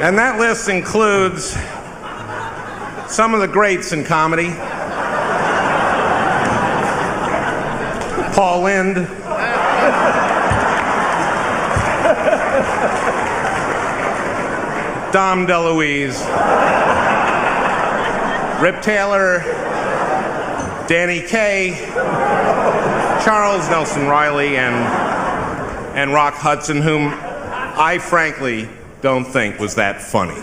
And that list includes some of the greats in comedy. Paul Lynde, Dom DeLuise, Rip Taylor, Danny Kaye, Charles Nelson Riley, and Rock Hudson, whom I frankly don't think was that funny.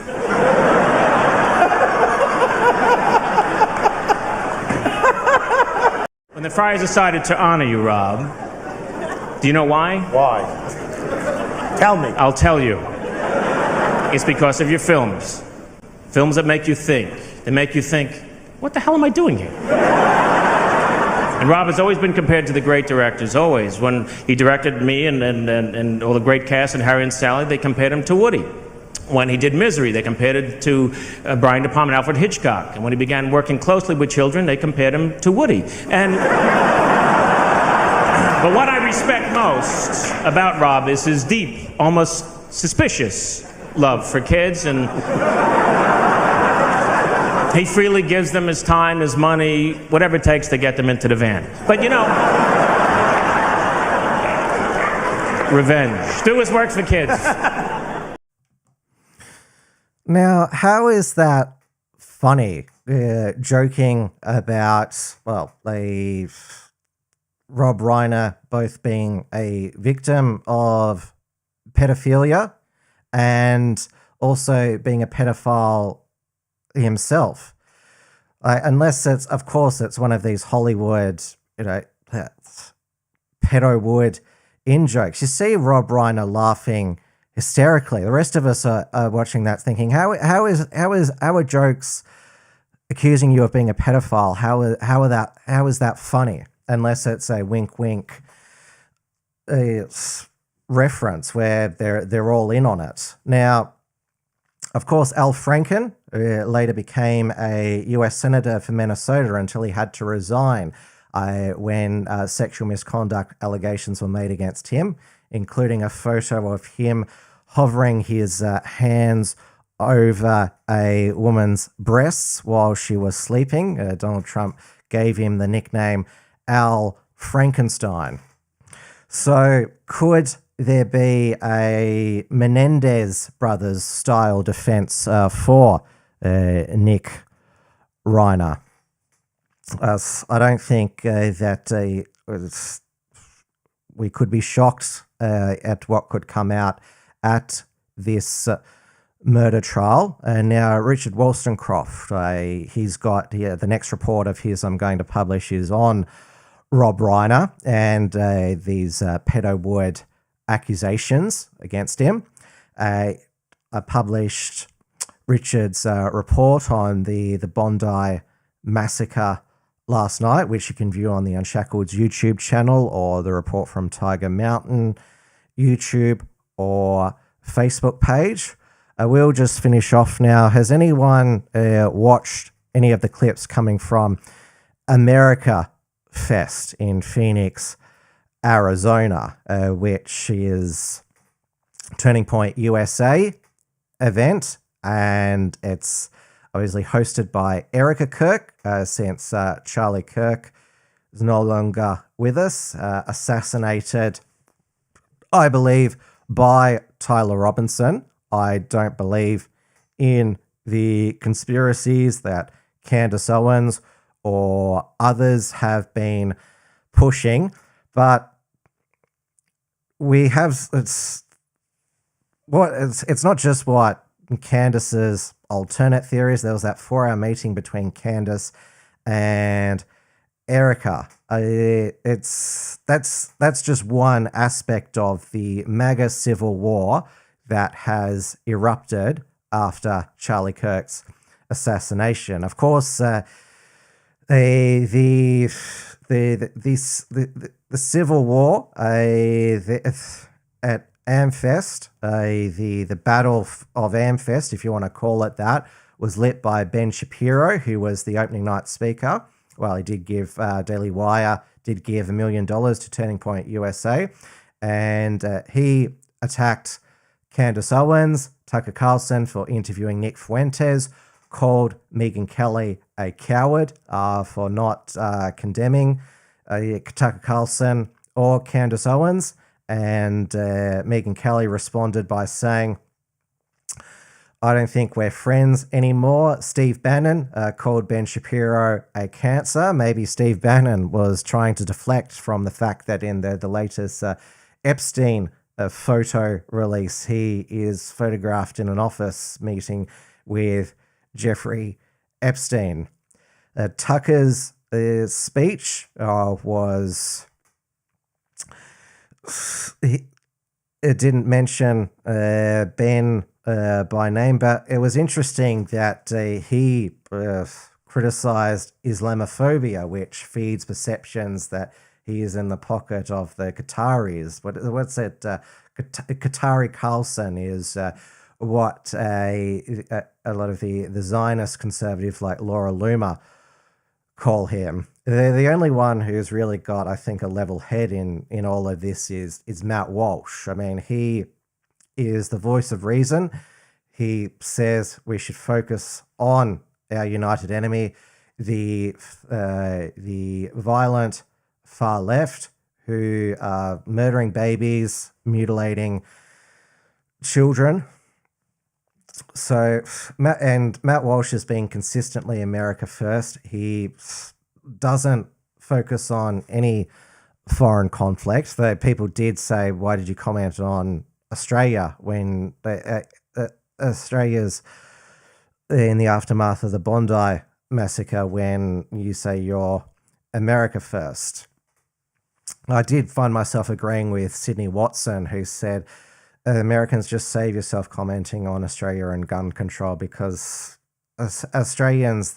When the Friars decided to honor you, Rob, do you know why? Why? Tell me. I'll tell you. It's because of your films. Films that make you think. They make you think, what the hell am I doing here? And Rob has always been compared to the great directors, always. When he directed me and all the great cast and Harry and Sally, they compared him to Woody. When he did Misery, they compared it to Brian De Palma and Alfred Hitchcock. And when he began working closely with children, they compared him to Woody. But what I respect most about Rob is his deep, almost suspicious love for kids, and he freely gives them his time, his money, whatever it takes to get them into the van. But you know, revenge. Stu works for kids. Now, how is that funny? Joking about, well, Rob Reiner both being a victim of pedophilia and also being a pedophile himself. Unless it's, of course, it's one of these Hollywood, pedo wood in jokes. You see Rob Reiner laughing hysterically. The rest of us are watching that thinking, how is our jokes accusing you of being a pedophile? How is that funny? Unless it's a wink wink reference where they're all in on it. Now, of course, Al Franken later became a US Senator for Minnesota until he had to resign when sexual misconduct allegations were made against him, including a photo of him hovering his hands over a woman's breasts while she was sleeping. Donald Trump gave him the nickname Al Frankenstein. So could there be a Menendez brothers style defense for Nick Reiner? I don't think that we could be shocked at what could come out at this murder trial. And now Richard Wollstonecroft, he's got the next report of his I'm going to publish is on Rob Reiner and these pedo word accusations against him. I published Richard's report on the Bondi Massacre last night, which you can view on the Unshackled's YouTube channel or the report from Tiger Mountain YouTube or Facebook page. I will just finish off now. Has anyone watched any of the clips coming from America Fest in Phoenix, Arizona, which is Turning Point USA event, and it's obviously hosted by Erica Kirk, since Charlie Kirk is no longer with us, assassinated, I believe, by Tyler Robinson. I don't believe in the conspiracies that Candace Owens or others have been pushing, but we have, it's not just what Candace's alternate theories. There was that 4-hour meeting between Candace and Erica. That's just one aspect of the MAGA civil war that has erupted after Charlie Kirk's assassination. Of course, the civil war at Amfest, the Battle of Amfest, if you want to call it that, was lit by Ben Shapiro, who was the opening night speaker. Well, he did give, Daily Wire did give $1 million to Turning Point USA. And he attacked Candace Owens, Tucker Carlson for interviewing Nick Fuentes, called Megyn Kelly a coward for not condemning Tucker Carlson or Candace Owens. And Megyn Kelly responded by saying, I don't think we're friends anymore. Steve Bannon called Ben Shapiro a cancer. Maybe Steve Bannon was trying to deflect from the fact that in the latest Epstein photo release, he is photographed in an office meeting with Jeffrey Epstein. Tucker's speech was... It didn't mention Ben by name, but it was interesting that he criticized Islamophobia, which feeds perceptions that he is in the pocket of the Qataris. What's it? Qatari Carlson is what a lot of the Zionist conservatives like Laura Loomer call him. The only one who's really got, I think, a level head in all of this is Matt Walsh. I mean, he is the voice of reason. He says we should focus on our united enemy, the violent far left who are murdering babies, mutilating children. So, Matt Walsh has been consistently America first. He doesn't focus on any foreign conflict. Though people did say, why did you comment on Australia when Australia's in the aftermath of the Bondi Massacre when you say you're America first? I did find myself agreeing with Sydney Watson, who said, Americans, just save yourself commenting on Australia and gun control, because Australians,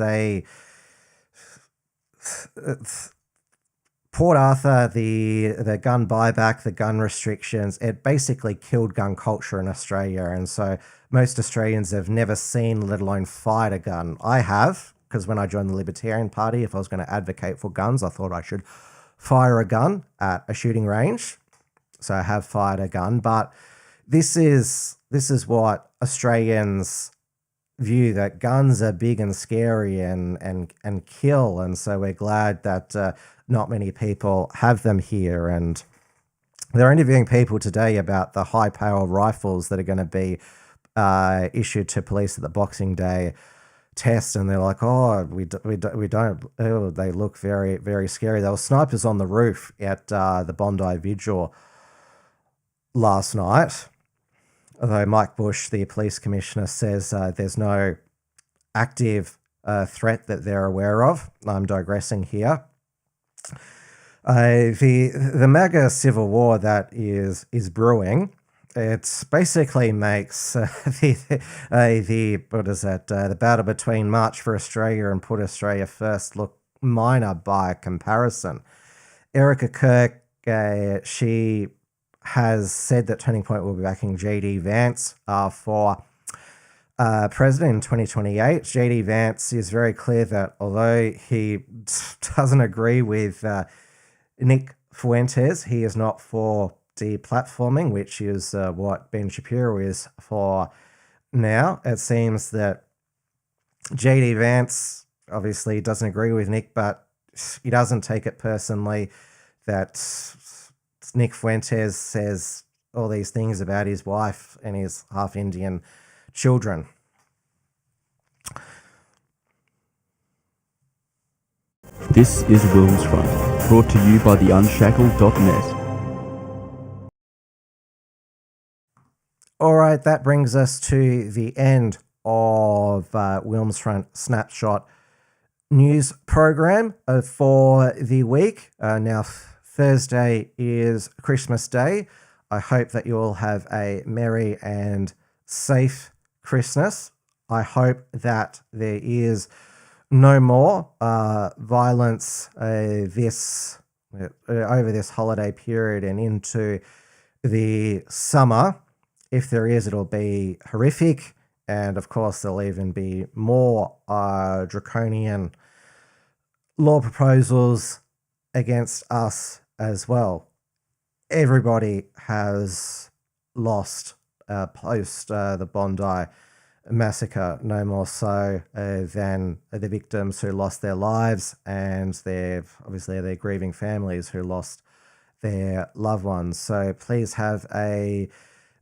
Port Arthur, the gun buyback, the gun restrictions, it basically killed gun culture in Australia. And so most Australians have never seen, let alone fired a gun. I have, because when I joined the Libertarian Party, if I was going to advocate for guns, I thought I should fire a gun at a shooting range. So I have fired a gun, but this is what Australians view, that guns are big and scary and kill. And so we're glad that not many people have them here. And they're interviewing people today about the high power rifles that are going to be issued to police at the Boxing Day test. And they're like, oh, we don't, oh, they look very, very scary. There were snipers on the roof at the Bondi Vigil last night. Although Mike Bush, the police commissioner, says there's no active threat that they're aware of. I'm digressing here. The MAGA civil war that is brewing, it basically makes the battle between March for Australia and Put Australia First look minor by comparison. Erica Kirk, she has said that Turning Point will be backing JD Vance for president in 2028. JD Vance is very clear that although he doesn't agree with Nick Fuentes, he is not for deplatforming, which is what Ben Shapiro is for now. It seems that JD Vance obviously doesn't agree with Nick, but he doesn't take it personally that Nick Fuentes says all these things about his wife and his half-Indian children. This is WilmsFront, brought to you by the Unshackled.net. All right, that brings us to the end of WilmsFront Snapshot news program for the week. Now, Thursday is Christmas Day. I hope that you all have a merry and safe Christmas. I hope that there is no more violence over this holiday period and into the summer, if there is, it'll be horrific. And of course, there'll even be more draconian law proposals against us as well. Everybody has lost post the Bondi Massacre, no more so than the victims who lost their lives, and their grieving families who lost their loved ones. So please have a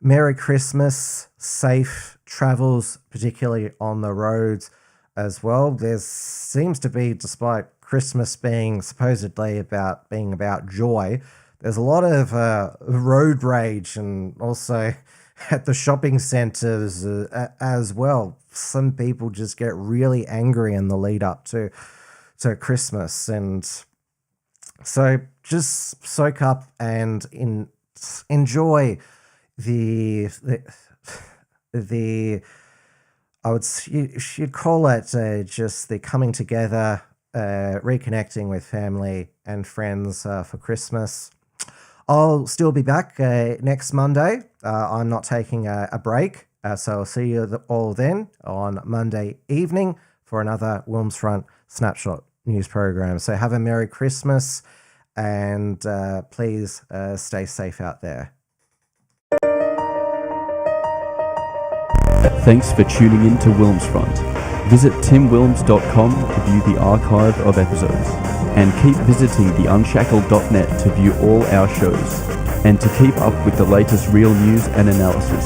Merry Christmas, safe travels, particularly on the roads as well. There seems to be, despite Christmas being supposedly about joy, there's a lot of road rage, and also at the shopping centres as well. Some people just get really angry in the lead up to Christmas, and so just soak up and enjoy the you'd call it just the coming together, reconnecting with family and friends for Christmas. I'll still be back next Monday. I'm not taking a break, so I'll see you all then on Monday evening for another WilmsFront Snapshot news program. So have a Merry Christmas, and please stay safe out there. Thanks for tuning in to WilmsFront. Visit timwilms.com to view the archive of episodes, and keep visiting the Unshackled.net to view all our shows, and to keep up with the latest real news and analysis.